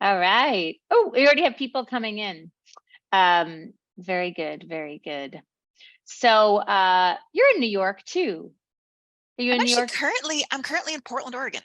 All right. Oh, we already have people coming in. Very good, very good. So you're in New York too. Are you in New York? I'm currently in Portland, Oregon.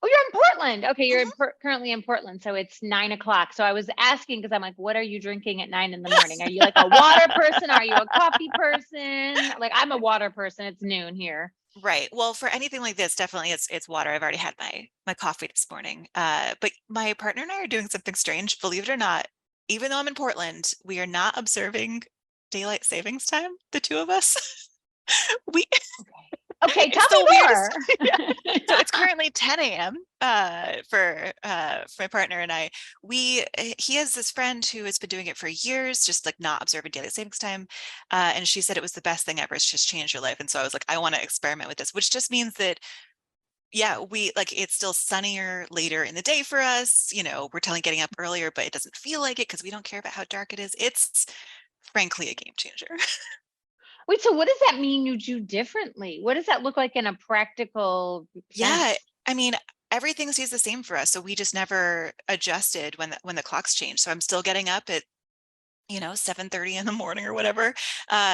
Oh, you're in Portland. Okay, you're Mhm. currently in Portland. So it's 9 o'clock. So I was asking because I'm like, what are you drinking at 9 in the morning? Are you like a water person? Are you a coffee person? Like I'm a water person. It's noon here. Right. Well, for anything like this, definitely it's water. I've already had my coffee this morning. But my partner and I are doing something strange. Believe it or not, even though I'm in Portland, we are not observing daylight savings time, the two of us. We Okay, tell it's me the weirdest. Yeah. more. So it's currently 10 a.m. For my partner and I. He has this friend who has been doing it for years, just like not observing daylight savings time. And she said it was the best thing ever. It's just changed her life. And so I was like, I want to experiment with this, which just means that yeah, we like it's still sunnier later in the day for us. We're getting up earlier, but it doesn't feel like it because we don't care about how dark it is. It's frankly a game changer. Wait, so what does that mean you do differently? What does that look like in a practical Yeah, sense? I mean, everything stays the same for us. So we just never adjusted when the clocks change. So I'm still getting up at 7:30 in the morning or whatever.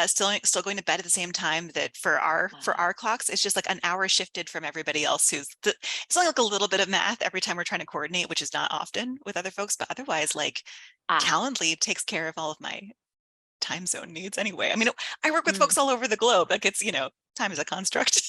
Still going to bed at the same time that for our clocks. It's just like an hour shifted from everybody else it's only like a little bit of math every time we're trying to coordinate, which is not often with other folks, but otherwise like Ah, Calendly takes care of all of my time zone needs anyway. I mean, I work with mm. folks all over the globe. Like it's, time is a construct.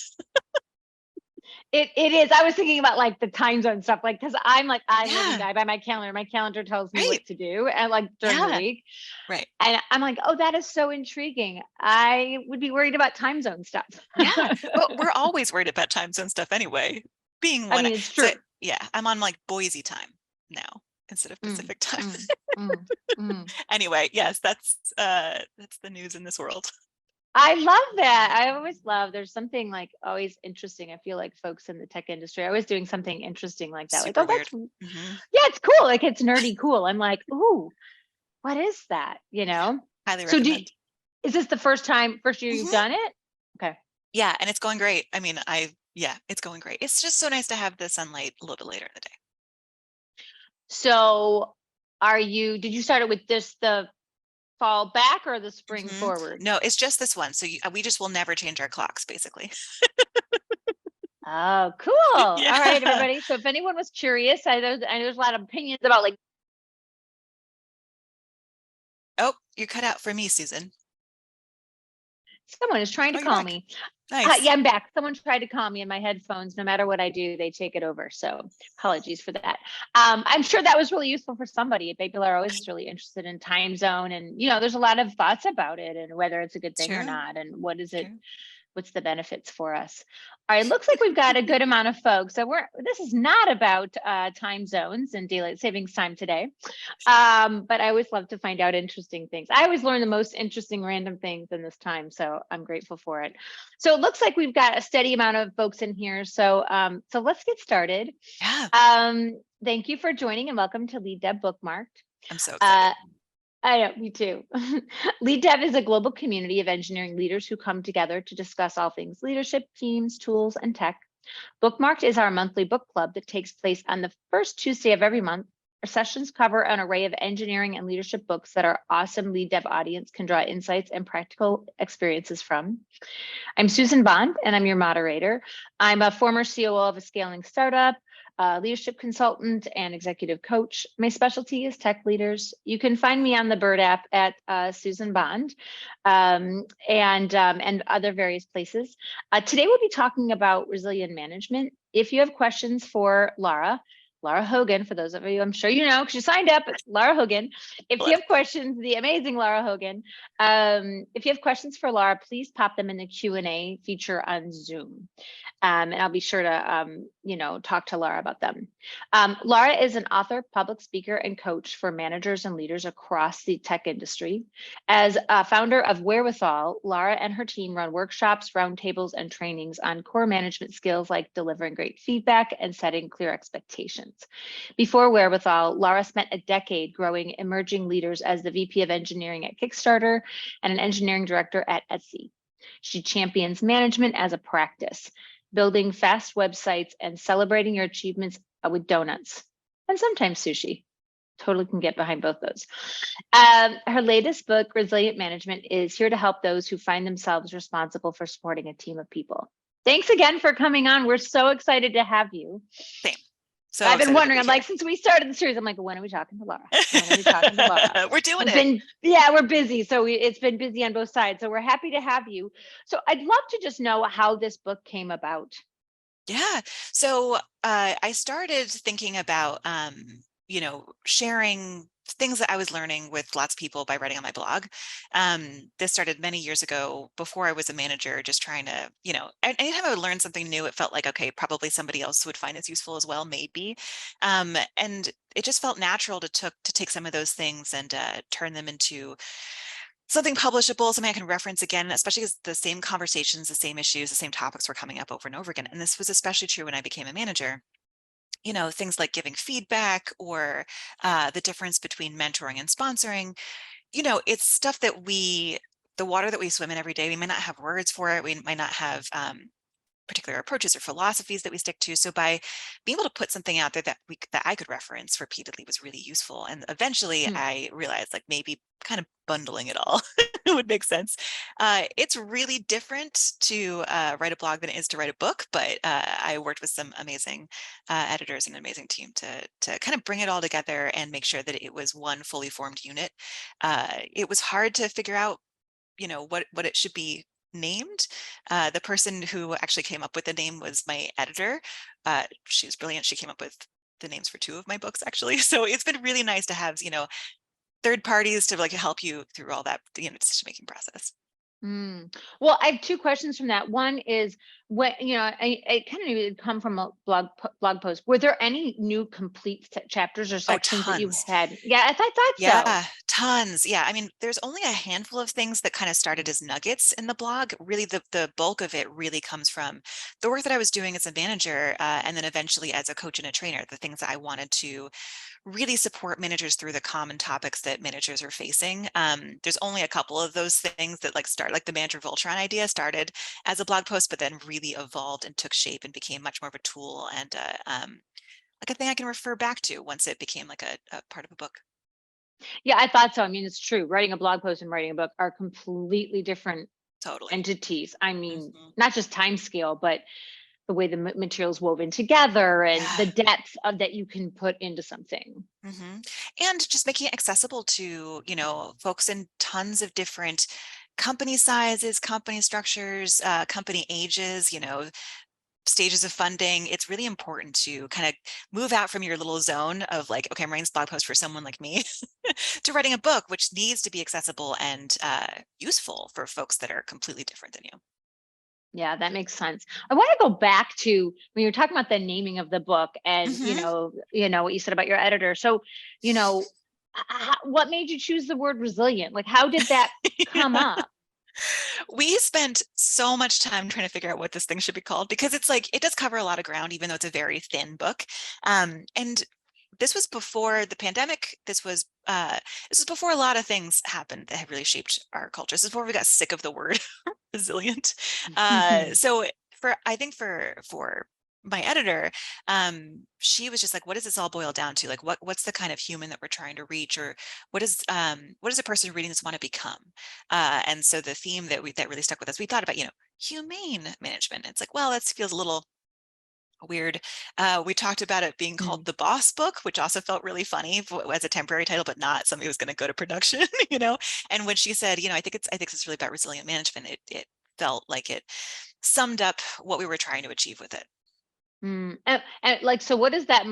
It is. I was thinking about like the time zone stuff, like because I'm like I live and Yeah, die by my calendar. My calendar tells me right. what to do, and like during the Yeah, week, right. and I'm like, oh, that is so intriguing. I would be worried about time zone stuff. Yeah. But we're always worried about time zone stuff anyway. Being I when mean, it's so true. yeah, I'm on like Boise time now instead of Mm, Pacific time. mm, mm, mm. Anyway, yes, that's the news in this world. I love that. I always love, there's something like always interesting. I feel like folks in the tech industry are always doing something interesting like that. Like, Super oh, that's, weird. Hmm. yeah, it's cool. Like it's nerdy cool. I'm like, ooh, what is that? Highly So recommend. is this the first year you've Hmm. done it? Okay. Yeah, and it's going great. I mean, yeah, it's going great. It's just so nice to have the sunlight a little bit later in the day. So did you start it with just the fall back or the spring Hmm. forward? No, it's just this one. So we just will never change our clocks, basically. Oh, cool. All right, Yeah. everybody. So if anyone was curious, I know there's a lot of opinions about like Oh, you're cut out for me, Susan. someone is trying to Oh, you're call back. me. Nice. Yeah, I'm back. Someone tried to call me in my headphones. No matter what I do, they take it over. So apologies for that. I'm sure that was really useful for somebody. People are always really interested in time zone, and there's a lot of thoughts about it and whether it's a good thing or True. not, and what is it, True. what's the benefits for us. All right, looks like we've got a good amount of folks. So this is not about time zones and daylight savings time today. But I always love to find out interesting things. I always learn the most interesting random things in this time, so I'm grateful for it. So it looks like we've got a steady amount of folks in here. So let's get started. Yeah, Thank you for joining and welcome to LeadDev Bookmarked. I'm so excited. Uh, I know, me too. LeadDev is a global community of engineering leaders who come together to discuss all things leadership, teams, tools, and tech. Bookmarked is our monthly book club that takes place on the first Tuesday of every month. Our sessions cover an array of engineering and leadership books that our awesome LeadDev audience can draw insights and practical experiences from. I'm Suzan Bond, and I'm your moderator. I'm a former COO of a scaling startup, leadership consultant, and executive coach. My specialty is tech leaders. You can find me on the Bird app at Suzan Bond, and other various places. Today we'll be talking about resilient management. If you have questions for Lara Hogan, for those of you I'm sure you know, because you signed up, Lara Hogan. If you Blood. have questions, the amazing Lara Hogan, if you have questions for Lara, please pop them in the Q&A feature on Zoom. And I'll be sure to, talk to Lara about them. Lara is an author, public speaker, and coach for managers and leaders across the tech industry. As a founder of Wherewithall, Lara and her team run workshops, roundtables, and trainings on core management skills like delivering great feedback and setting clear expectations. Before Wherewithall, Lara spent a decade growing emerging leaders as the VP of Engineering at Kickstarter and an engineering director at Etsy. She champions management as a practice, building fast websites and celebrating your achievements with donuts and sometimes sushi. Totally can get behind both those. Her latest book, Resilient Management, is here to help those who find themselves responsible for supporting a team of people. Thanks again for coming on. We're so excited to have you. Same. So I've been excited to wondering, be I'm here. like, since we started the series, I'm like, when are we talking to Lara? When are we talking to Lara? We're doing We've it. yeah, we're busy. So it's been busy on both sides. So we're happy to have you. So I'd love to just know how this book came about. Yeah. So I started thinking about, sharing things that I was learning with lots of people by writing on my blog. This started many years ago before I was a manager, just trying to, anytime I would learn something new, it felt like, okay, probably somebody else would find this useful as well, maybe. And it just felt natural to take some of those things and turn them into something publishable, something I can reference again, especially because the same conversations, the same issues, the same topics were coming up over and over again. And this was especially true when I became a manager. Things like giving feedback or the difference between mentoring and sponsoring. It's stuff that the water that we swim in every day, we might not have words for it. We might not have particular approaches or philosophies that we stick to. So by being able to put something out there that I could reference repeatedly was really useful. And eventually I realized like maybe kind of bundling it all would make sense. It's really different to write a blog than it is to write a book, but I worked with some amazing editors and an amazing team to kind of bring it all together and make sure that it was one fully formed unit. It was hard to figure out what it should be named. The person who actually came up with the name was my editor. She was brilliant. She came up with the names for 2 of my books, actually. So it's been really nice to have, third parties to like help you through all that, decision-making process. Well, I have 2 questions from that. One is when, I kind of knew it come from a blog post. Were there any new complete chapters or Oh, sections that you tons. had? Yeah, I thought so. Yeah, tons. Yeah, I mean, there's only a handful of things that kind of started as nuggets in the blog. Really, the bulk of it really comes from the work that I was doing as a manager, and then eventually as a coach and a trainer, the things that I wanted to really support managers through the common topics that managers are facing. There's only a couple of those things that start, like the Manager Voltron idea started as a blog post, but then really evolved and took shape and became much more of a tool and like a thing I can refer back to once it became like a part of a book. Yeah, I thought so. I mean, it's true. Writing a blog post and writing a book are completely different Totally. entities. I mean, Mhm. not just time scale, but the way the material's woven together and Yeah. the depth of that you can put into something. And just making it accessible to, folks in tons of different company sizes, company structures, company ages, stages of funding. It's really important to kind of move out from your little zone of like, okay, I'm writing this blog post for someone like me to writing a book, which needs to be accessible and useful for folks that are completely different than you. Yeah, that makes sense. I want to go back to when you're talking about the naming of the book and Mhm. what you said about your editor. So, you know, what made you choose the word resilient? Like, how did that come up? We spent so much time trying to figure out what this thing should be called because it's like it does cover a lot of ground, even though it's a very thin book. And this was before the pandemic. This was before a lot of things happened that have really shaped our culture. This is before we got sick of the word resilient. So I think for my editor, she was just like, what does this all boil down to? Like what's the kind of human that we're trying to reach, or what does a person reading this want to become? And so the theme that really stuck with us, we thought about, humane management. It's like, well, that feels a little weird. We talked about it being called Mm. the Boss Book, which also felt really funny as a temporary title, but not something that was going to go to production, And when she said, I think it's really about resilient management, it felt like it summed up what we were trying to achieve with it. And like, so what does that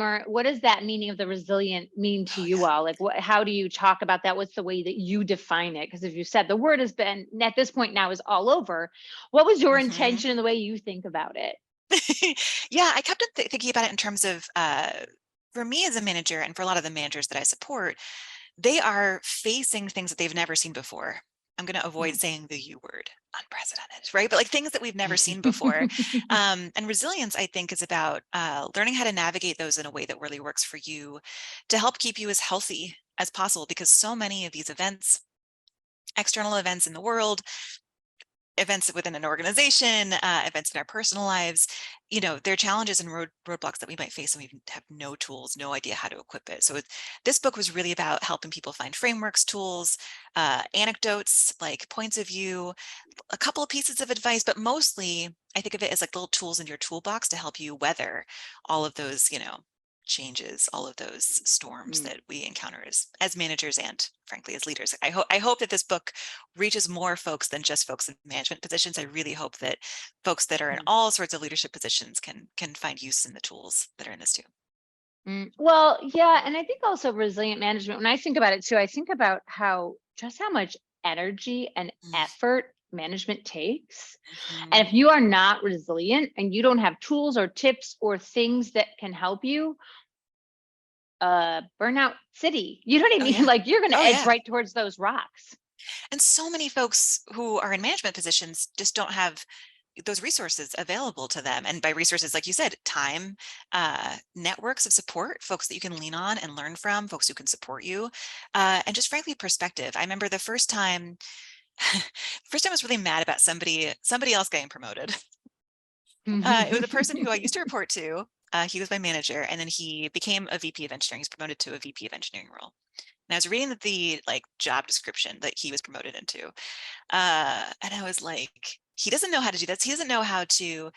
meaning of the resilient mean to Oh you yeah. all? Like, how do you talk about that? What's the way that you define it? Because as you said, the word has been at this point now is all over. What was your Hmm. intention in the way you think about it? Yeah, I kept thinking about it in terms of for me as a manager and for a lot of the managers that I support, they are facing things that they've never seen before. I'm going to avoid saying the U word, unprecedented, right? But like things that we've never seen before. And resilience, I think, is about learning how to navigate those in a way that really works for you to help keep you as healthy as possible. Because so many of these events, external events in the world, events within an organization, events in our personal lives, you know, there are challenges and roadblocks that we might face, and we have no tools, no idea how to equip it. So this book was really about helping people find frameworks, tools, anecdotes, like points of view, a couple of pieces of advice, but mostly I think of it as like little tools in your toolbox to help you weather all of those, you know, changes, all of those storms that we encounter as managers and frankly as leaders. I hope that this book reaches more folks than just folks in management positions. I really hope that folks that are in all sorts of leadership positions can find use in the tools that are in this too. Well, yeah, and I think also resilient management, when I think about it too, I think about how much energy and effort management takes. And if you are not resilient and you don't have tools or tips or things that can help you, burnout city, you know what I mean? Yeah. Like you're going to edge Yeah. right towards those rocks. And so many folks who are in management positions just don't have those resources available to them. And by resources, like you said, time, networks of support, folks that you can lean on and learn from, folks who can support you, and just frankly, perspective. I remember the first time, I was really mad about somebody else getting promoted. It was a person who I used to report to. He was my manager, and then he became a VP of engineering. He's promoted to a VP of engineering role. And I was reading the like job description that he was promoted into. And I was like, he doesn't know how to do this. He doesn't know how to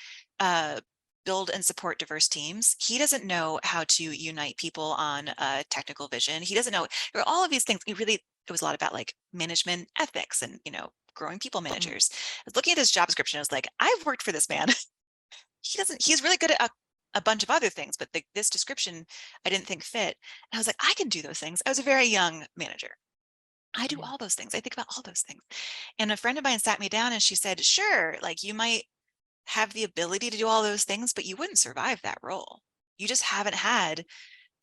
build and support diverse teams. He doesn't know how to unite people on a technical vision. He doesn't know all of these things. It was a lot about like management ethics and, you know, growing people managers. I was looking at his job description. I was like, I've worked for this man. He's really good at a bunch of other things, but this description I didn't think fit. And I was like, I can do those things. I was a very young manager. I do all those things. I think about all those things. And a friend of mine sat me down and she said, sure, like you might have the ability to do all those things, but you wouldn't survive that role. You just haven't had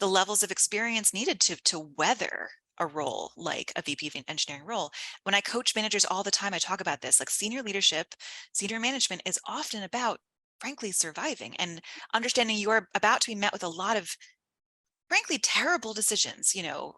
the levels of experience needed to weather a role like a VP of engineering role. When I coach managers all the time, I talk about this, like senior leadership, senior management is often about frankly surviving and understanding you are about to be met with a lot of frankly terrible decisions, you know,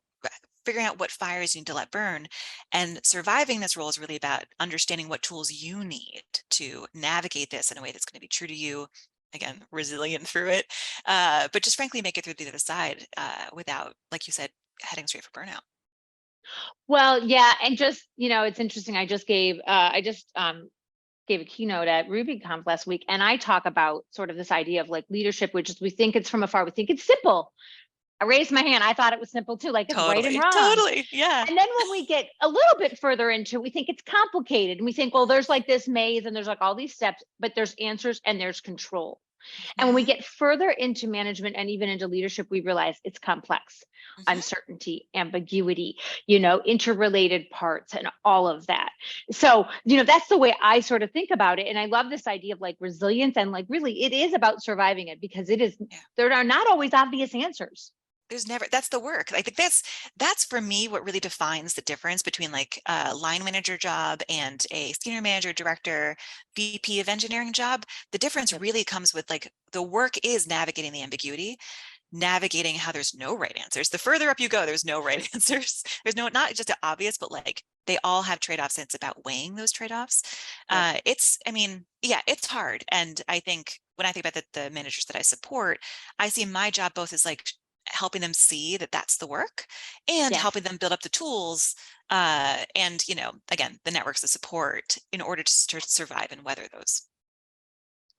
figuring out what fires you need to let burn. And surviving this role is really about understanding what tools you need to navigate this in a way that's going to be true to you. Again, resilient through it, but just frankly make it through the other side without, like you said, heading straight for burnout. Well, yeah, and just, you know, it's interesting. I just gave a keynote at RubyConf last week, and I talk about sort of this idea of like leadership, which is we think it's from afar, we think it's simple. I raised my hand. I thought it was simple too, like it's right and wrong. Totally, yeah. And then when we get a little bit further into it, we think it's complicated, and we think, well, there's like this maze, and there's like all these steps, but there's answers and there's control. And when we get further into management and even into leadership, we realize it's complex, uncertainty, ambiguity, you know, interrelated parts and all of that. So, you know, that's the way I sort of think about it. And I love this idea of like resilience, and like really it is about surviving it, because it is, there are not always obvious answers. There's never, that's the work. I think that's for me what really defines the difference between like a line manager job and a senior manager, director, VP of engineering job. The difference really comes with like the work is navigating the ambiguity, navigating how there's no right answers. The further up you go, there's no right answers. There's no, not just obvious, but like they all have trade-offs, and it's about weighing those trade-offs. It's, I mean, yeah, it's hard. And I think when I think about the managers that I support, I see my job both as like helping them see that that's the work and helping them build up the tools and, you know, again, the networks of support in order to survive and weather those.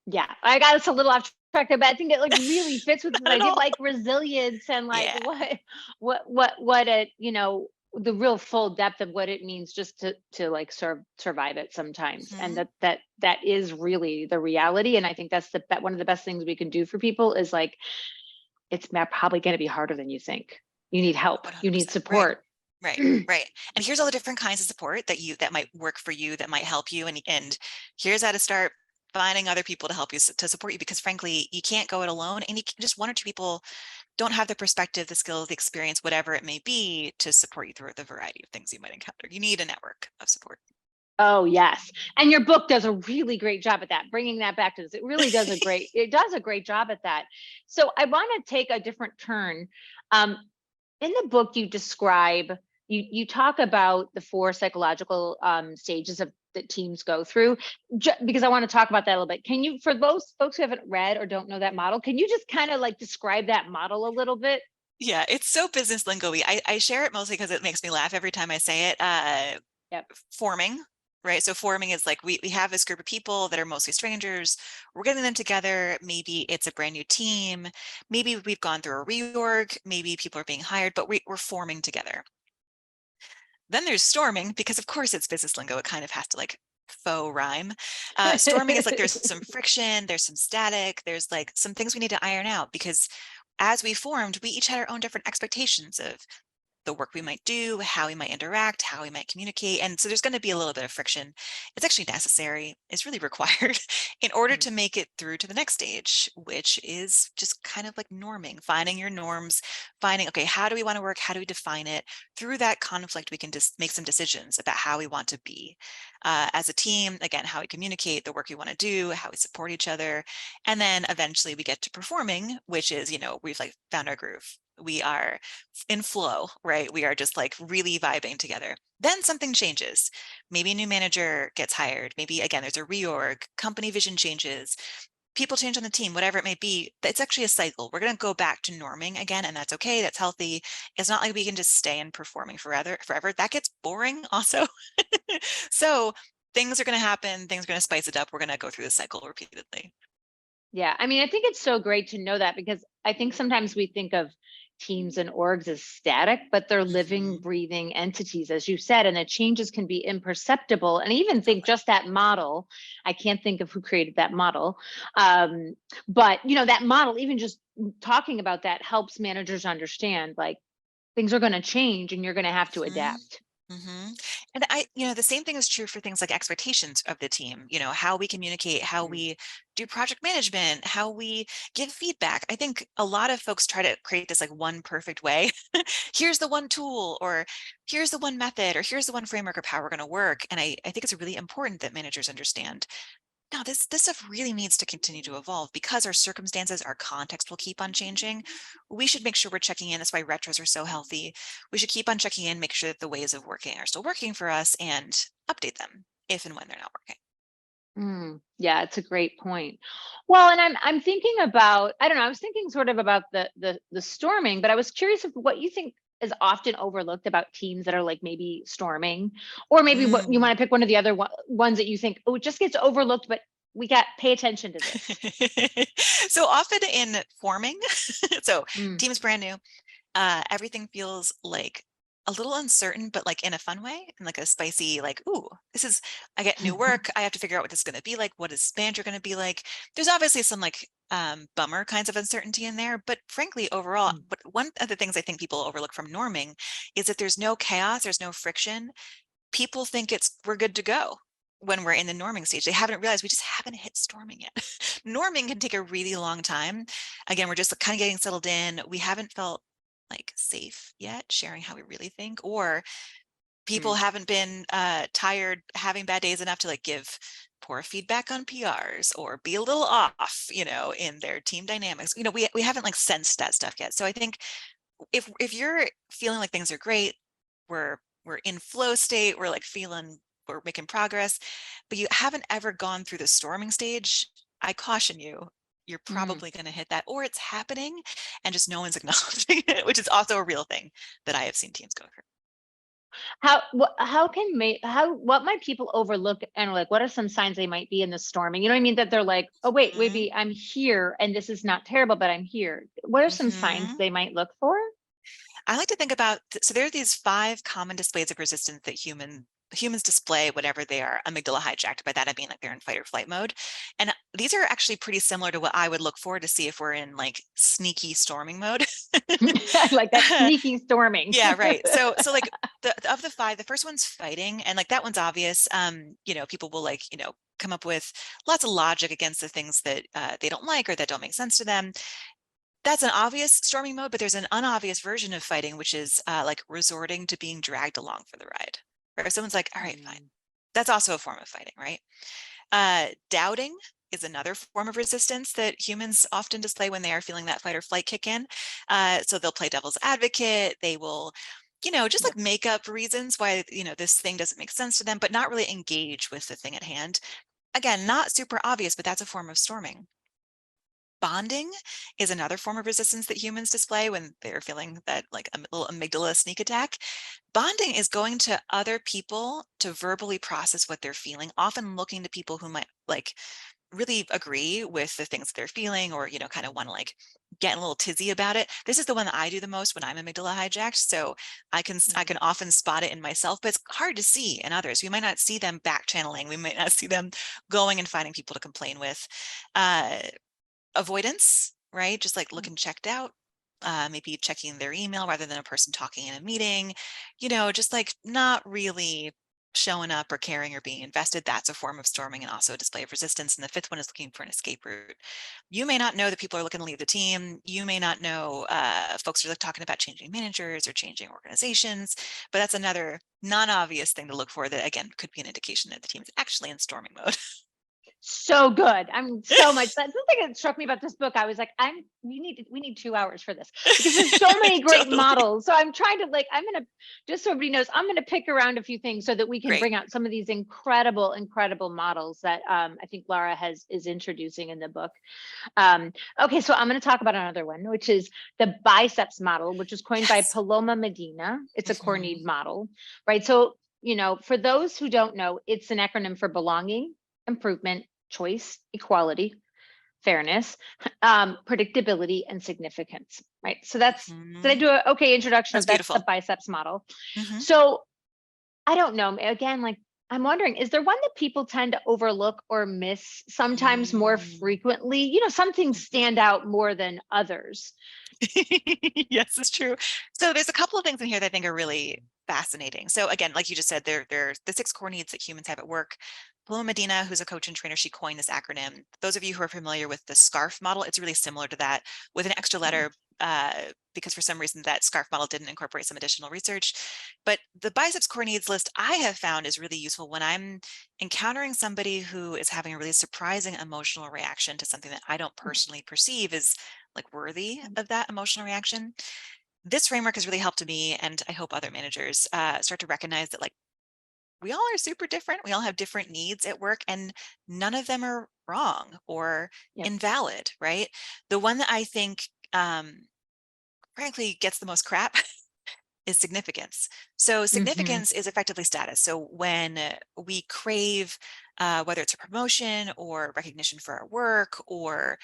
Yeah, I got us a little off track there, but I think it like really fits with the idea of like resilience and like what a, you know, the real full depth of what it means just to like survive it sometimes. And that is really the reality. And I think that's one of the best things we can do for people is like, it's probably going to be harder than you think. You need help. You need support. Right. And here's all the different kinds of support that might work for you, that might help you. And here's how to start finding other people to help you, to support you, because frankly, you can't go it alone, and just one or two people don't have the perspective, the skills, the experience, whatever it may be, to support you through the variety of things you might encounter. You need a network of support. Oh, yes. And your book does a really great job at that, bringing that back to this. It really does it does a great job at that. So I want to take a different turn. In the book, you describe, you talk about the 4 psychological stages of that teams go through, because I want to talk about that a little bit. Can you, for those folks who haven't read or don't know that model, can you just kind of like describe that model a little bit? Yeah, it's so business lingo-y. I share it mostly because it makes me laugh every time I say it. Yep. Forming, right? So forming is like we have this group of people that are mostly strangers. We're getting them together. Maybe it's a brand new team. Maybe we've gone through a reorg. Maybe people are being hired, but we're forming together. Then there's storming, because of course it's business lingo. It kind of has to like faux rhyme. Storming is like there's some friction, there's some static, there's like some things we need to iron out, because as we formed, we each had our own different expectations of the work we might do, how we might interact, how we might communicate. And so there's going to be a little bit of friction. It's actually necessary. It's really required in order to make it through to the next stage, which is just kind of like norming, finding your norms, finding, okay, how do we want to work? How do we define it? Through that conflict, we can just make some decisions about how we want to be as a team. Again, how we communicate, the work we want to do, how we support each other. And then eventually we get to performing, which is, we've like found our groove. We are in flow, right? We are just like really vibing together. Then something changes. Maybe a new manager gets hired. Maybe again, there's a reorg, company vision changes, people change on the team, whatever it may be. It's actually a cycle. We're going to go back to norming again, and that's okay. That's healthy. It's not like we can just stay in performing forever. That gets boring also. So things are going to happen. Things are going to spice it up. We're going to go through the cycle repeatedly. Yeah. I mean, I think it's so great to know that, because I think sometimes we think of teams and orgs as static, but they're living, breathing entities, as you said, and the changes can be imperceptible. And I even think just that model, I can't think of who created that model. But that model, even just talking about that, helps managers understand like things are going to change and you're going to have to adapt. And the same thing is true for things like expectations of the team, how we communicate, how we do project management, how we give feedback. I think a lot of folks try to create this like one perfect way. Here's the one tool, or here's the one method, or here's the one framework of how we're going to work. And I think it's really important that managers understand, no, this stuff really needs to continue to evolve, because our circumstances, our context will keep on changing. We should make sure we're checking in. That's why retros are so healthy. We should keep on checking in, make sure that the ways of working are still working for us, and update them if and when they're not working. Yeah, it's a great point. Well, and I'm thinking about, I don't know, I was thinking sort of about the storming, but I was curious of what you think is often overlooked about teams that are like maybe storming, or maybe what you want to pick one of the other ones that you think, oh, it just gets overlooked, but we got pay attention to this. So often in forming, so team's brand new, everything feels like a little uncertain, but like in a fun way, and like a spicy, like, ooh, I get new work. I have to figure out what this is going to be like. What is manager going to be like? There's obviously some like bummer kinds of uncertainty in there, but frankly, overall, but one of the things I think people overlook from norming is that there's no chaos, there's no friction. People think we're good to go when we're in the norming stage. They haven't realized we just haven't hit storming yet. Norming can take a really long time. Again, we're just kind of getting settled in. We haven't felt like safe yet, sharing how we really think, or people haven't been tired, having bad days enough to like give poor feedback on PRs or be a little off, in their team dynamics. We haven't like sensed that stuff yet. So I think if you're feeling like things are great, we're in flow state, we're like feeling we're making progress, but you haven't ever gone through the storming stage, I caution you, you're probably going to hit that, or it's happening and just no one's acknowledging it, which is also a real thing that I have seen teams go through. What might people overlook, and like what are some signs they might be in the storming? You know what I mean? That they're like, oh wait, maybe I'm here and this is not terrible, but I'm here. What are some signs they might look for? I like to think about, so there are these 5 common displays of resistance that humans display whenever they are amygdala hijacked. By that I mean like they're in fight or flight mode. And these are actually pretty similar to what I would look for to see if we're in like sneaky storming mode. I like that sneaky storming. Yeah, right. So like of the 5, the first one's fighting, and like that one's obvious. People will like, come up with lots of logic against the things that they don't like or that don't make sense to them. That's an obvious storming mode, but there's an unobvious version of fighting, which is like resorting to being dragged along for the ride. Or if someone's like, all right, fine. That's also a form of fighting, right? Doubting is another form of resistance that humans often display when they are feeling that fight or flight kick in. So they'll play devil's advocate. They will just like make up reasons why, this thing doesn't make sense to them, but not really engage with the thing at hand. Again, not super obvious, but that's a form of storming. Bonding is another form of resistance that humans display when they're feeling that like a little amygdala sneak attack. Bonding is going to other people to verbally process what they're feeling, often looking to people who might like really agree with the things that they're feeling, or, kind of want to like get a little tizzy about it. This is the one that I do the most when I'm amygdala hijacked. So I can often spot it in myself, but it's hard to see in others. We might not see them back channeling. We might not see them going and finding people to complain with. Avoidance, right? Just like looking checked out, maybe checking their email rather than a person talking in a meeting, just like not really showing up or caring or being invested. That's a form of storming and also a display of resistance. And the fifth one is looking for an escape route. You may not know that people are looking to leave the team. You may not know folks are like talking about changing managers or changing organizations, but that's another non-obvious thing to look for that, again, could be an indication that the team is actually in storming mode. So good. I'm so much. That's something that struck me about this book. I was like, we need 2 hours for this because there's so many great Totally. models. So I'm trying to I'm going to, just so everybody knows, I'm going to pick around a few things so that we can bring out some of these incredible models that I think Lara is introducing in the book. Okay, so I'm going to talk about another one, which is the biceps model, which was coined by Paloma Medina. It's a core need model, right? So, for those who don't know, it's an acronym for belonging, improvement, choice, equality, fairness, predictability, and significance, right? So did I do an okay introduction? That's the biceps model. So I don't know, again, I'm wondering, is there one that people tend to overlook or miss sometimes more frequently? Some things stand out more than others. Yes, it's true. So there's a couple of things in here that I think are really fascinating. So again, like you just said, there's the 6 core needs that humans have at work. Paloma Medina, who's a coach and trainer, she coined this acronym. Those of you who are familiar with the SCARF model, it's really similar to that with an extra letter because for some reason that SCARF model didn't incorporate some additional research. But the biceps core needs list I have found is really useful when I'm encountering somebody who is having a really surprising emotional reaction to something that I don't personally perceive as like worthy of that emotional reaction. This framework has really helped me, and I hope other managers start to recognize that we all are super different. We all have different needs at work, and none of them are wrong or invalid, right? The one that I think, frankly, gets the most crap is significance. So significance is effectively status. So when we crave, whether it's a promotion or recognition for our work or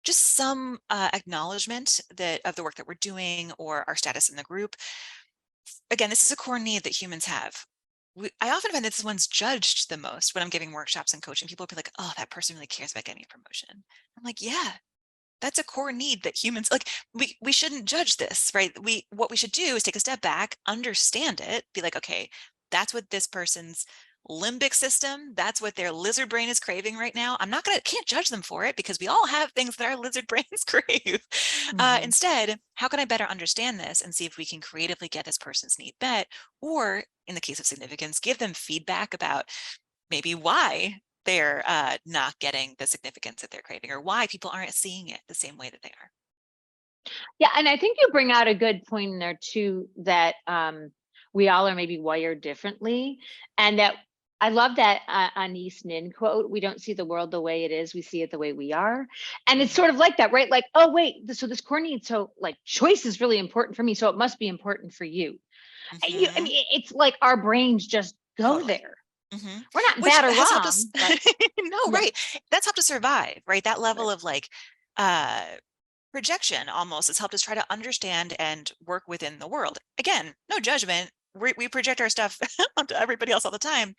just some acknowledgement of the work that we're doing or our status in the group. Again, this is a core need that humans have. I often find that this one's judged the most when I'm giving workshops and coaching. People will be like, oh, that person really cares about getting a promotion. I'm like, yeah, that's a core need that humans we shouldn't judge this, right? What we should do is take a step back, understand it, be like, okay, that's what this person's limbic system, that's what their lizard brain is craving right now. Can't judge them for it because we all have things that our lizard brains crave. Instead, how can I better understand this and see if we can creatively get this person's need met, or in the case of significance, give them feedback about maybe why they're not getting the significance that they're craving, or why people aren't seeing it the same way that they are. Yeah, and I think you bring out a good point in there too, that we all are maybe wired differently, and that I love that Anais Nin quote, we don't see the world the way it is, we see it the way we are. And it's sort of like that, right? Like, oh, wait, so this core need, so choice is really important for me, so it must be important for you. I mean, it's like our brains just go there. We're not bad or wrong. Us, but, no, right. That's helped us survive, right? That level of projection almost has helped us try to understand and work within the world. Again, no judgment. We project our stuff onto everybody else all the time.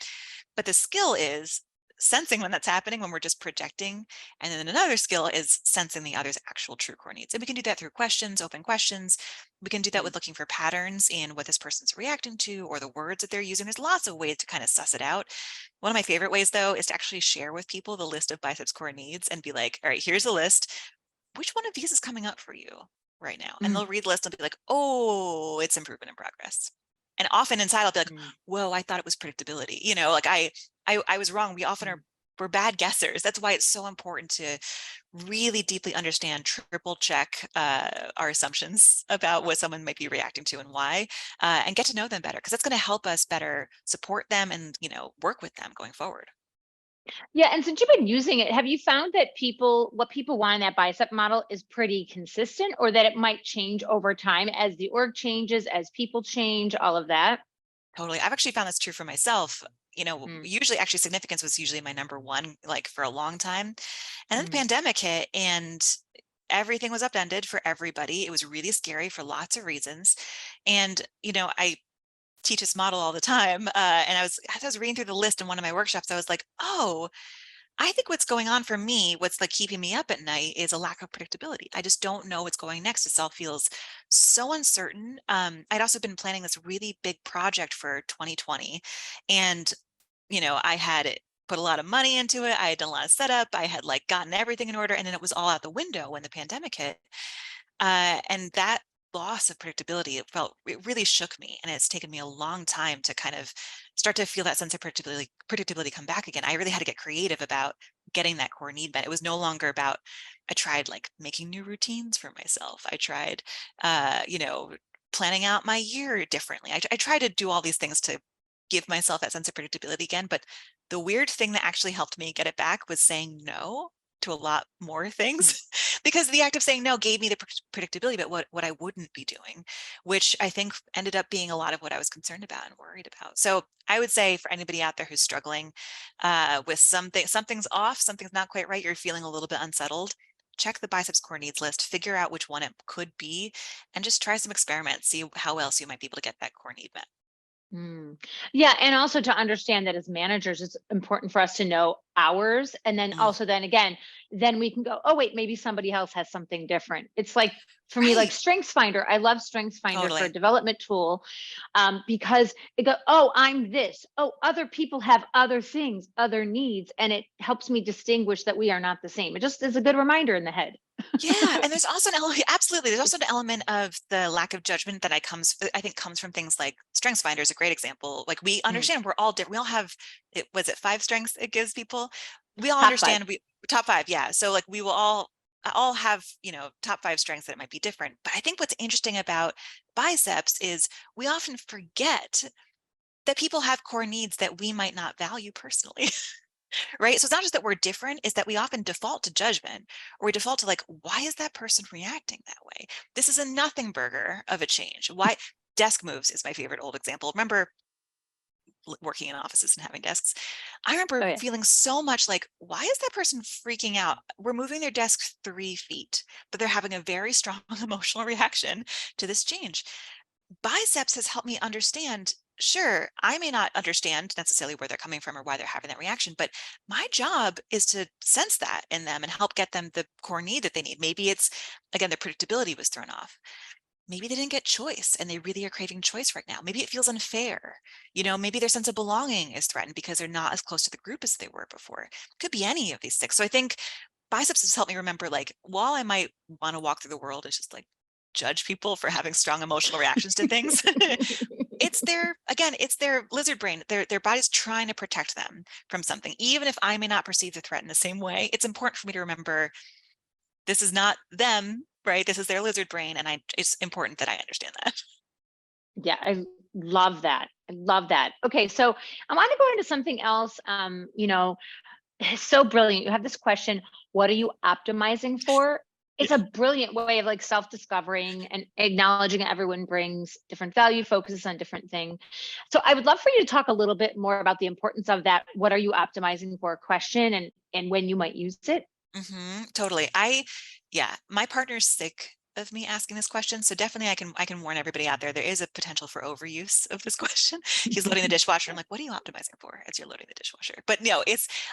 But the skill is sensing when that's happening, when we're just projecting. And then another skill is sensing the other's actual true core needs. And we can do that through questions, open questions. We can do that with looking for patterns in what this person's reacting to or the words that they're using. There's lots of ways to kind of suss it out. One of my favorite ways, though, is to actually share with people the list of biceps core needs and be like, all right, here's a list. Which one of these is coming up for you right now? And they'll read the list and be like, oh, it's improvement in progress. And often inside I'll be like, whoa, I thought it was predictability. I was wrong. We often are we're bad guessers. That's why it's so important to really deeply understand, triple check our assumptions about what someone might be reacting to and why, and get to know them better, because that's going to help us better support them and, work with them going forward. Yeah, and since you've been using it, have you found that what people want in that bicep model is pretty consistent, or that it might change over time as the org changes, as people change, all of that? Totally. I've actually found that's true for myself. Mm, Usually actually significance was usually my number one, like for a long time. And then the mm, pandemic hit and everything was upended for everybody. It was really scary for lots of reasons. And, I teach this model all the time. And as I was reading through the list in one of my workshops, I was like, oh, I think what's going on for me, what's like keeping me up at night, is a lack of predictability. I just don't know what's going next. It all feels so uncertain. I'd also been planning this really big project for 2020, and I had put a lot of money into it. I had done a lot of setup. I had like gotten everything in order, and then it was all out the window when the pandemic hit. And that loss of predictability, it really shook me. And it's taken me a long time to kind of start to feel that sense of predictability come back again. I really had to get creative about getting that core need met. It was no longer about, I tried like making new routines for myself. I tried, planning out my year differently. I tried to do all these things to give myself that sense of predictability again. But the weird thing that actually helped me get it back was saying no to a lot more mm. things because the act of saying no gave me the predictability, but what I wouldn't be doing, which I think ended up being a lot of what I was concerned about and worried about. So I would say for anybody out there who's struggling with something's off, something's not quite right, you're feeling a little bit unsettled, check the biceps core needs list, figure out which one it could be, and just try some experiments, see how else you might be able to get that core need met. Mm. Yeah, and also to understand that as managers, it's important for us to know ours, and then Mm, also then again, then we can go, oh wait, maybe somebody else has something different. It's like for me, like right, Strengths Finder. I love Strengths Finder for a totally. development tool, because it go, oh, I'm this. Oh, other people have other things, other needs, and it helps me distinguish that we are not the same. It just is a good reminder in the head. Yeah, and there's also an element, absolutely. There's also an element of the lack of judgment that I think comes from things like StrengthsFinder is a great example. Like we Mm. understand we're all different. We all have it, was it 5 strengths it gives people? We all Top five. understand we top 5, yeah. So like we will all have, top 5 strengths that might be different. But I think what's interesting about biceps is we often forget that people have core needs that we might not value personally. Right? So it's not just that we're different, it's that we often default to judgment, or we default to like, why is that person reacting that way? This is a nothing burger of a change. Why? Desk moves is my favorite old example. Remember working in offices and having desks? I Oh remember yeah. feeling so much like, why is that person freaking out? We're moving their desk 3 feet, but they're having a very strong emotional reaction to this change. Biceps has helped me understand, sure, I may not understand necessarily where they're coming from or why they're having that reaction, but my job is to sense that in them and help get them the core need that they need. Maybe it's, again, the predictability was thrown off. Maybe they didn't get choice and they really are craving choice right now. Maybe it feels unfair. Maybe their sense of belonging is threatened because they're not as close to the group as they were before. Could be any of these things. So I think biceps has helped me remember, like, while I might want to walk through the world and just like judge people for having strong emotional reactions to things, it's their lizard brain. Their body's trying to protect them from something. Even if I may not perceive the threat in the same way, it's important for me to remember this is not them, right? This is their lizard brain. And it's important that I understand that. Yeah, I love that. I love that. Okay, so I want to go into something else. It's so brilliant. You have this question, what are you optimizing for? It's Yeah. a brilliant way of like self-discovering and acknowledging everyone brings different value, focuses on different things. So I would love for you to talk a little bit more about the importance of that. What are you optimizing for question, and when you might use it? Totally. Yeah, my partner's sick of me asking this question. So definitely I can warn everybody out there. There is a potential for overuse of this question. He's loading the dishwasher. I'm like, what are you optimizing for as you're loading the dishwasher? But no,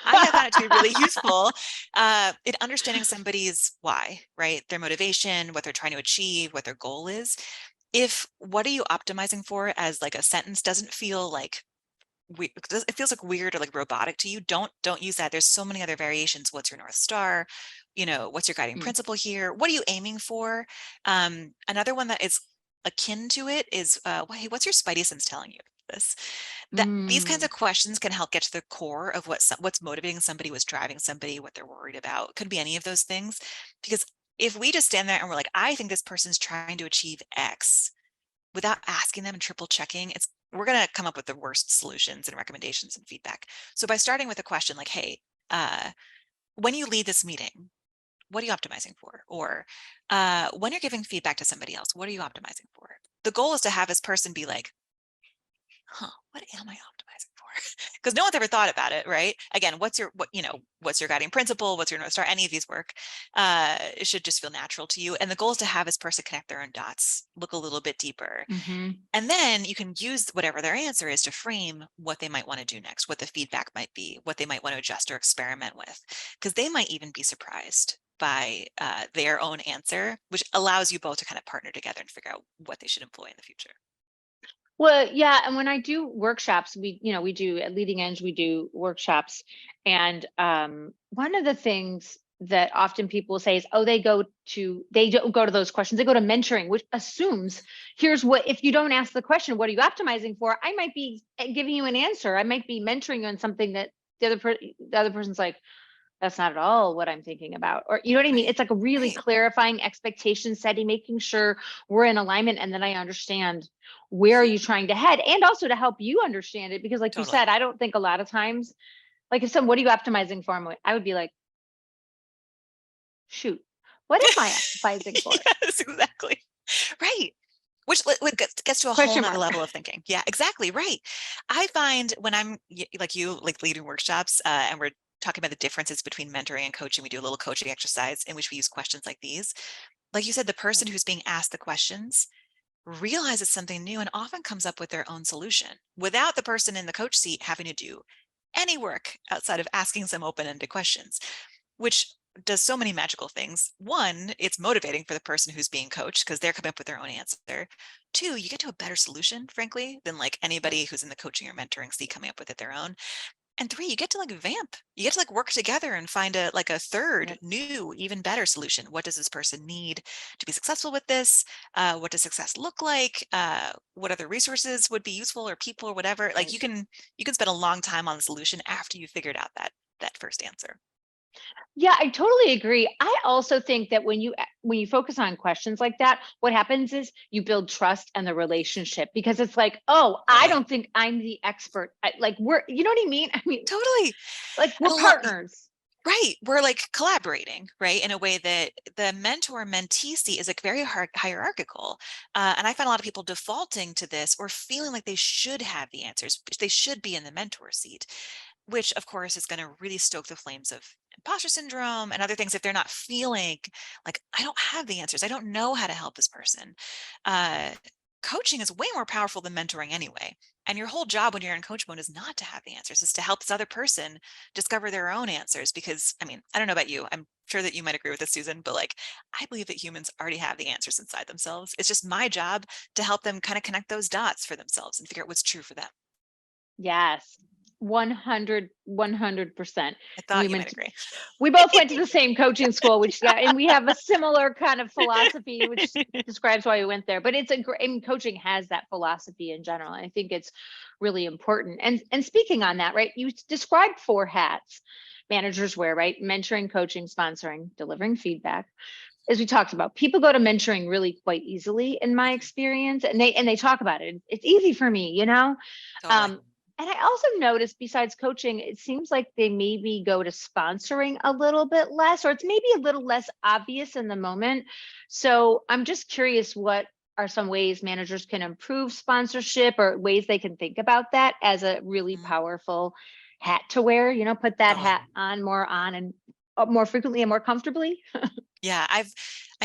I have found it to be really useful in understanding somebody's why, right? Their motivation, what they're trying to achieve, what their goal is. If what are you optimizing for as like a sentence doesn't feel like it feels like weird or like robotic to you, don't use that. There's so many other variations. What's your North Star? What's your guiding Mm, principle here? What are you aiming for? Another one that is akin to it is, hey, what's your spidey sense telling you? this. These kinds Mm. of questions can help get to the core of what's motivating somebody, what's driving somebody, what they're worried about. Could be any of those things. Because if we just stand there and we're like, I think this person's trying to achieve X, without asking them and triple checking, we're going to come up with the worst solutions and recommendations and feedback. So by starting with a question like, hey, when you lead this meeting, what are you optimizing for? Or when you're giving feedback to somebody else, what are you optimizing for? The goal is to have this person be like, what am I optimizing for? Because no one's ever thought about it, right? Again, what's your guiding principle? What's your North Star? Any of these work. It should just feel natural to you. And the goal is to have this person connect their own dots, look a little bit deeper. Mm-hmm. And then you can use whatever their answer is to frame what they might want to do next, what the feedback might be, what they might want to adjust or experiment with, because they might even be surprised by their own answer, which allows you both to kind of partner together and figure out what they should employ in the future. Well, yeah, and when I do workshops, we do at Leading Edge, we do workshops, and one of the things that often people say is, oh, they don't go to those questions, they go to mentoring, which assumes here's what, if you don't ask the question, what are you optimizing for? I might be giving you an answer. I might be mentoring you on something that the other person's like, that's not at all what I'm thinking about. Or, you know what I mean? Right. It's like a really Right. clarifying expectation setting, making sure we're in alignment and then I understand where are you trying to head, and also to help you understand it. Because like you Totally. said, I don't think a lot of times, like if what are you optimizing for? I would be like, shoot, what am I optimizing for? Yes, exactly. Right. Which gets to a whole Question nother mark. level of thinking. Yeah, exactly. Right. I find when I'm like leading workshops and we're talking about the differences between mentoring and coaching, we do a little coaching exercise in which we use questions like these. Like you said, the person who's being asked the questions realizes something new and often comes up with their own solution without the person in the coach seat having to do any work outside of asking some open-ended questions, which does so many magical things. One, it's motivating for the person who's being coached because they're coming up with their own answer. Two, you get to a better solution, frankly, than like anybody who's in the coaching or mentoring seat coming up with it their own. And three, you get to like vamp. You get to like work together and find a third, Yep. new, even better solution. What does this person need to be successful with this? What does success look like? What other resources would be useful, or people, or whatever? Like Right. you can spend a long time on the solution after you figured out that first answer. Yeah, I totally agree. I also think that when you focus on questions like that, what happens is you build trust and the relationship, because it's like, oh, I Totally. don't think I'm the expert. Like you know what I mean? I mean, Totally. like And we're a lot, partners. right. We're like collaborating, right? In a way that the mentor mentee seat is like very hierarchical. And I find a lot of people defaulting to this or feeling like they should have the answers. They should be in the mentor seat, which of course is going to really stoke the flames of imposter syndrome and other things if they're not feeling like, I don't have the answers. I don't know how to help this person. Uh, Coaching is way more powerful than mentoring anyway. And your whole job when you're in coach mode is not to have the answers, is to help this other person discover their own answers. Because I mean, I don't know about you. I'm sure that you might agree with this, Susan, but like, I believe that humans already have the answers inside themselves. It's just my job to help them kind of connect those dots for themselves and figure out what's true for them. Yes. 100%. I And thought you might agree. we both went to the same coaching school, which, yeah, and we have a similar kind of philosophy, which describes why we went there. But it's I mean, coaching has that philosophy in general. And I think it's really important. And speaking on that, right? You described 4 hats managers wear, right? Mentoring, coaching, sponsoring, delivering feedback. As we talked about, people go to mentoring really quite easily in my experience, and they talk about it. It's easy for me, you know? Totally. Um, and I also noticed, besides coaching, it seems like they maybe go to sponsoring a little bit less, or it's maybe a little less obvious in the moment. So I'm just curious, what are some ways managers can improve sponsorship, or ways they can think about that as a really Mhm. powerful hat to wear, put that Totally. hat on and more frequently and more comfortably? Yeah, I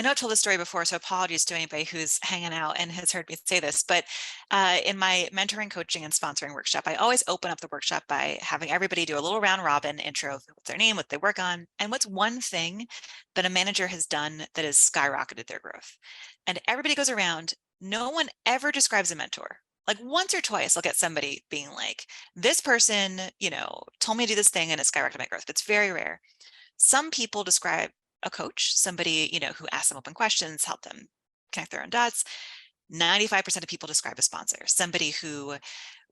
know I've told this story before, so apologies to anybody who's hanging out and has heard me say this, but in my mentoring, coaching, and sponsoring workshop, I always open up the workshop by having everybody do a little round robin intro of what's their name, what they work on, and what's one thing that a manager has done that has skyrocketed their growth. And everybody goes around, no one ever describes a mentor. Like once or twice, I'll get somebody being like, this person, told me to do this thing and it skyrocketed my growth. But it's very rare. Some people describe a coach, somebody, who asks them open questions, help them connect their own dots. 95% of people describe a sponsor, somebody who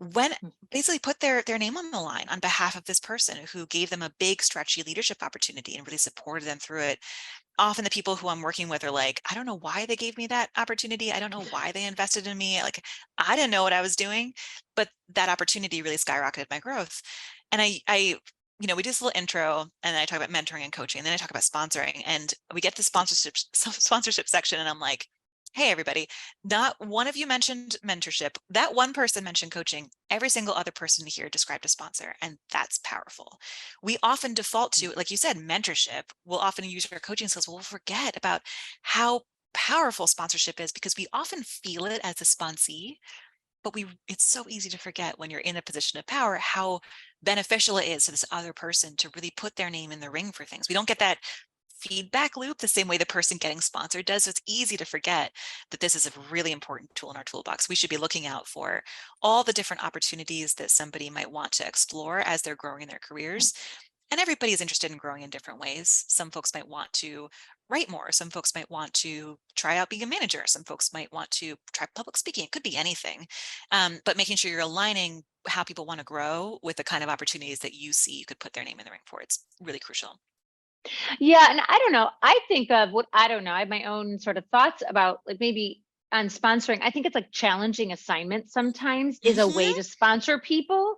went basically put their name on the line on behalf of this person, who gave them a big stretchy leadership opportunity and really supported them through it. Often the people who I'm working with are like, I don't know why they gave me that opportunity. I don't know why they invested in me. Like, I didn't know what I was doing, but that opportunity really skyrocketed my growth. And we do this little intro, and then I talk about mentoring and coaching, and then I talk about sponsoring, and we get to sponsorship section, and I'm like, hey, everybody, not one of you mentioned mentorship. That one person mentioned coaching. Every single other person here described a sponsor, and that's powerful. We often default to, like you said, mentorship. We'll often use our coaching skills. We'll forget about how powerful sponsorship is, because we often feel it as a sponsee, but it's so easy to forget when you're in a position of power how beneficial it is to this other person to really put their name in the ring for things. We don't get that feedback loop the same way the person getting sponsored does. So it's easy to forget that this is a really important tool in our toolbox. We should be looking out for all the different opportunities that somebody might want to explore as they're growing in their careers. And everybody is interested in growing in different ways. Some folks might want to write more. Some folks might want to try out being a manager. Some folks might want to try public speaking. It could be anything. But making sure you're aligning how people want to grow with the kind of opportunities that you see you could put their name in the ring for. It's really crucial. Yeah, and I don't know. I think of what I don't know. I have my own sort of thoughts about like maybe on sponsoring. I think it's like challenging assignments sometimes is a way to sponsor people.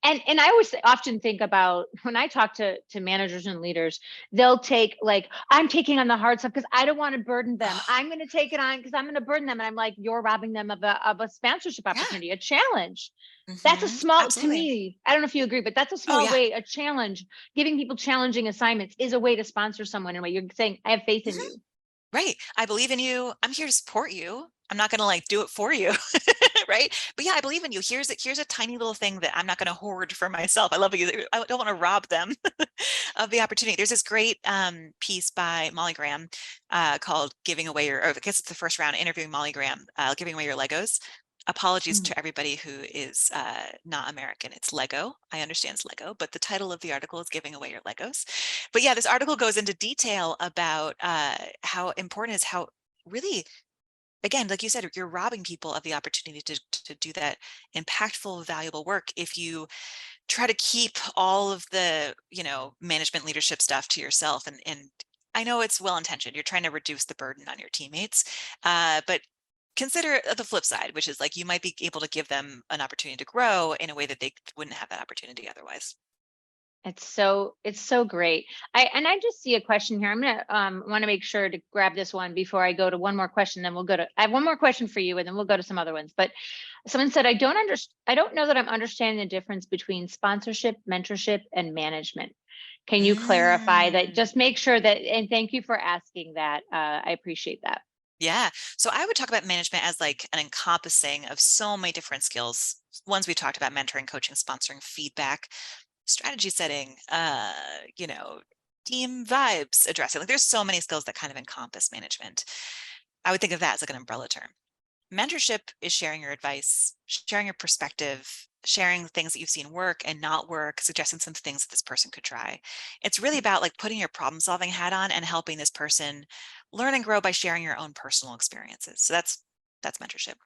And I always often think about when I talk to managers and leaders, they'll take like, I'm taking on the hard stuff because I don't want to burden them. I'm going to take it on because I'm going to burden them. And I'm like, you're robbing them of a sponsorship Yeah. opportunity, a challenge. That's a small, to Absolutely. me, I don't know if you agree, but that's a small way, a challenge. Giving people challenging assignments is a way to sponsor someone in a way. You're saying, I have faith in you. Right. I believe in you. I'm here to support you. I'm not going to like do it for you. Right. But yeah, I believe in you. Here's a tiny little thing that I'm not going to hoard for myself. I love you. I don't want to rob them of the opportunity. There's this great piece by Molly Graham called Giving Away Your, or I guess it's the first round interviewing Molly Graham, Giving Away Your Legos. Apologies to everybody who is not American. It's Lego. I understand it's Lego, but the title of the article is Giving Away Your Legos. But yeah, this article goes into detail about how important is how really, again, like you said, you're robbing people of the opportunity to do that impactful, valuable work if you try to keep all of the, management leadership stuff to yourself. And I know it's well-intentioned. You're trying to reduce the burden on your teammates, but consider the flip side, which is like you might be able to give them an opportunity to grow in a way that they wouldn't have that opportunity otherwise. It's so great. I just see a question here. I'm gonna want to make sure to grab this one before I go to one more question. Then I have one more question for you, and then we'll go to some other ones. But someone said, I don't know that I'm understanding the difference between sponsorship, mentorship, and management. Can you clarify that? Just make sure that, and thank you for asking that. I appreciate that. Yeah. So I would talk about management as like an encompassing of so many different skills. Ones we talked about: mentoring, coaching, sponsoring, feedback, strategy setting, team vibes addressing. Like there's so many skills that kind of encompass management. I would think of that as like an umbrella term. Mentorship is sharing your advice, sharing your perspective, sharing things that you've seen work and not work, suggesting some things that this person could try. It's really about like putting your problem solving hat on and helping this person learn and grow by sharing your own personal experiences. So that's mentorship.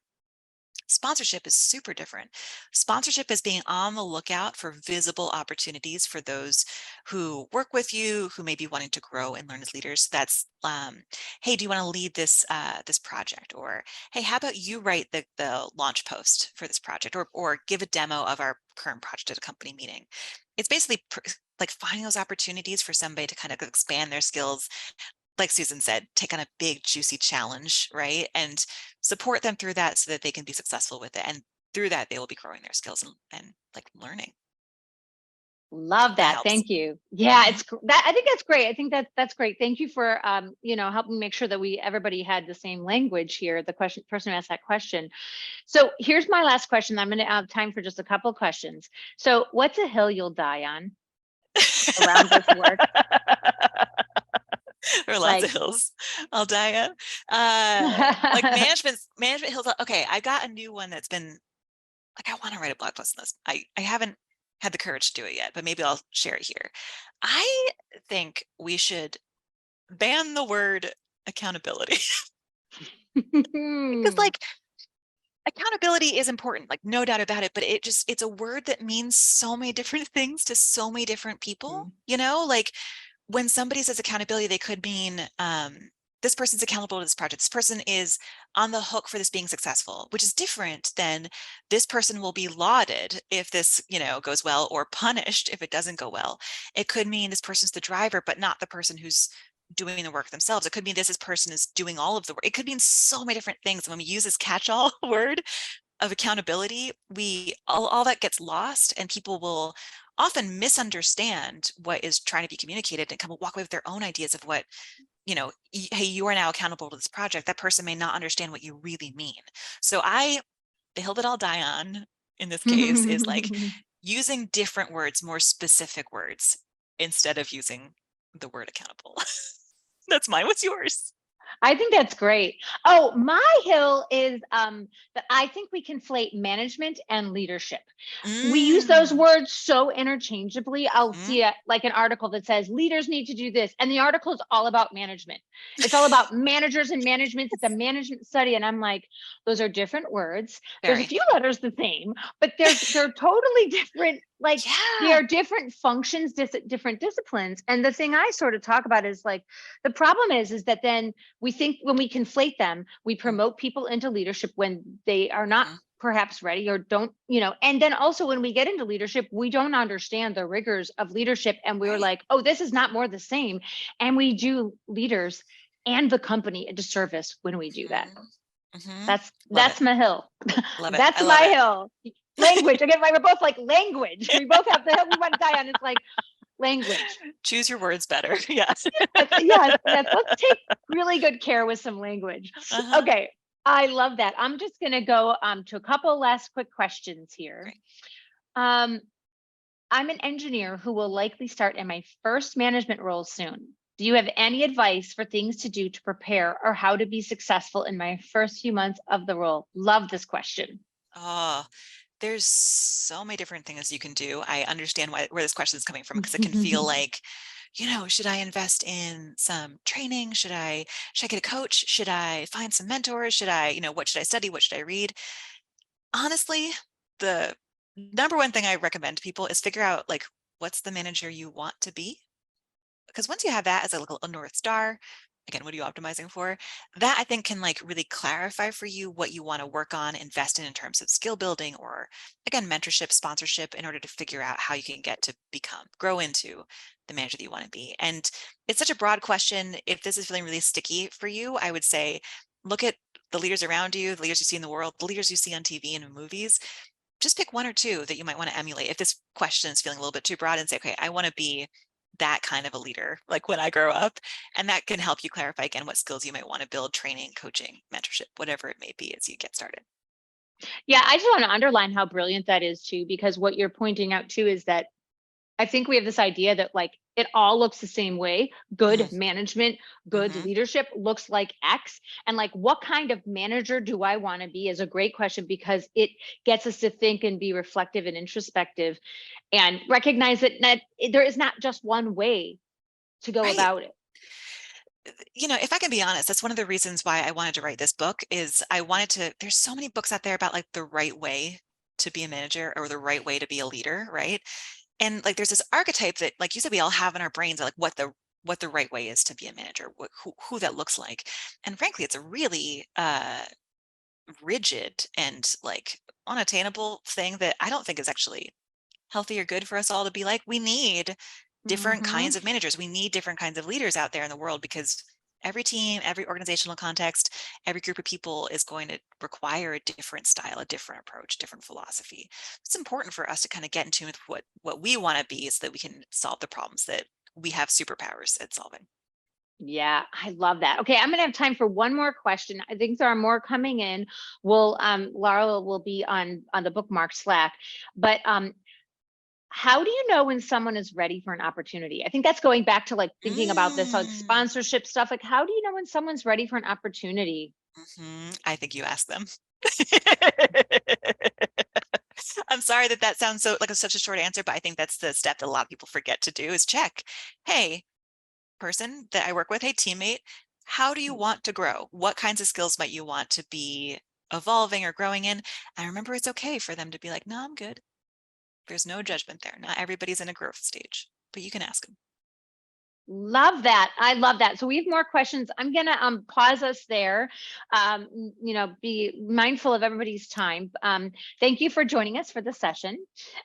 Sponsorship is super different. Sponsorship is being on the lookout for visible opportunities for those who work with you, who may be wanting to grow and learn as leaders. That's, hey, do you want to lead this this project? Or, hey, how about you write the launch post for this project, or give a demo of our current project at a company meeting. It's basically like finding those opportunities for somebody to kind of expand their skills, like Suzan said, take on a big, juicy challenge, right? And support them through that so that they can be successful with it. And through that, they will be growing their skills and like learning. Love That that. helps. Thank you. Yeah, it's that. I think that's great. I think that's great. Thank you for helping make sure that everybody had the same language here. The person who asked that question. So here's my last question. I'm going to have time for just a couple of questions. So what's a hill you'll die on around this work? There are lots of hills I'll die on. Like management hills. Okay, I got a new one that's been like, I want to write a blog post on this. I haven't had the courage to do it yet, but maybe I'll share it here. I think we should ban the word accountability. Because like accountability is important, like no doubt about it, but it's a word that means so many different things to so many different people, you know, like when somebody says accountability, they could mean, this person's accountable to this project. This person is on the hook for this being successful, which is different than this person will be lauded if this, you know, goes well, or punished if it doesn't go well. It could mean this person's the driver, but not the person who's doing the work themselves. It could mean this person is doing all of the work. It could mean so many different things. When we use this catch-all word of accountability, all that gets lost, and people will often misunderstand what is trying to be communicated and come walk away with their own ideas of what, you know, hey, you are now accountable to this project. That person may not understand what you really mean. So the hill that I'll die on in this case is like using different words, more specific words, instead of using the word accountable. That's mine. What's yours? I think that's great. Oh, my hill is that I think we conflate management and leadership. We use those words so interchangeably. I'll see like an article that says leaders need to do this, and the article is all about management. It's all about managers and management. It's a management study, and I'm like, those are different words. There's a few letters the same, but they're totally different. Like they are different functions, different disciplines. And the thing I sort of talk about is like, the problem is that then we think when we conflate them, we promote people into leadership when they are not perhaps ready or don't, you know, and then also when we get into leadership, we don't understand the rigors of leadership. And we were like, oh, this is not more the same. And we do leaders and the company a disservice when we do that. That's my hill. That's my hill. Language. Again, we're both like language. We both have the hill we want to die on. It's like language. Choose your words better. Yes. Yes. Let's take really good care with some language. Okay. I love that. I'm just going to go to a couple last quick questions here. I'm an engineer who will likely start in my first management role soon. Do you have any advice for things to do to prepare or how to be successful in my first few months of the role? Love this question. Oh, there's so many different things you can do. I understand where this question is coming from, because it can feel like, you know, should I invest in some training? Should I get a coach? Should I find some mentors? Should I, you know, what should I study? What should I read? Honestly, the number one thing I recommend to people is figure out like, what's the manager you want to be? Because once you have that as a North Star, again, what are you optimizing for? That I think can like really clarify for you what you want to work on, invest in terms of skill building, or again, mentorship, sponsorship, in order to figure out how you can get to grow into the manager that you want to be. And it's such a broad question. If this is feeling really sticky for you, I would say, look at the leaders around you, the leaders you see in the world, the leaders you see on TV and in movies. Just pick one or two that you might want to emulate. If this question is feeling a little bit too broad, and say, okay, I want to be that kind of a leader, like when I grow up. And that can help you clarify again what skills you might want to build: training, coaching, mentorship, whatever it may be as you get started. Yeah, I just want to underline how brilliant that is too, because what you're pointing out too is that I think we have this idea that like it all looks the same way. Good management, good leadership looks like X. And like, what kind of manager do I want to be is a great question, because it gets us to think and be reflective and introspective and recognize that there is not just one way to go about it. You know, if I can be honest, that's one of the reasons why I wanted to write this book. Is I wanted to, there's so many books out there about like the right way to be a manager or the right way to be a leader, right? And like there's this archetype that, like you said, we all have in our brains, like what the right way is to be a manager, who that looks like. And frankly, it's a really rigid and like unattainable thing that I don't think is actually healthy or good for us all to be like. We need different kinds of managers. We need different kinds of leaders out there in the world, because every team, every organizational context, every group of people is going to require a different style, a different approach, different philosophy. It's important for us to kind of get in tune with what we want to be, so that we can solve the problems that we have superpowers at solving. Yeah, I love that. Okay, I'm gonna have time for one more question. I think there are more coming in. Lara will be on the Bookmarked Slack, but how do you know when someone is ready for an opportunity? I think that's going back to like thinking about this like sponsorship stuff. Like, how do you know when someone's ready for an opportunity? I think you ask them. I'm sorry that sounds so like such a short answer, but I think that's the step that a lot of people forget to do, is check. Hey, person that I work with, hey, teammate, how do you want to grow? What kinds of skills might you want to be evolving or growing in. And remember, it's okay for them to be like, no, I'm good. There's no judgment there. Not everybody's in a growth stage, but you can ask them. Love that. I love that. So we have more questions. I'm going to pause us there. Be mindful of everybody's time. Thank you for joining us for the session.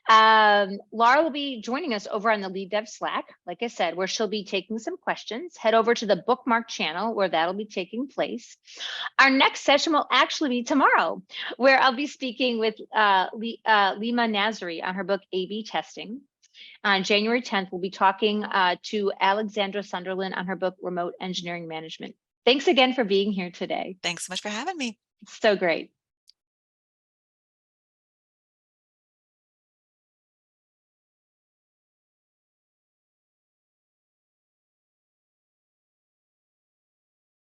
Lara will be joining us over on the LeadDev Slack, like I said, where she'll be taking some questions. Head over to the Bookmarked channel where that'll be taking place. Our next session will actually be tomorrow, where I'll be speaking with Lima Nasri on her book, A/B Testing. On January 10th, we'll be talking to Alexandra Sunderland on her book, Remote Engineering Management. Thanks again for being here today. Thanks so much for having me. So great.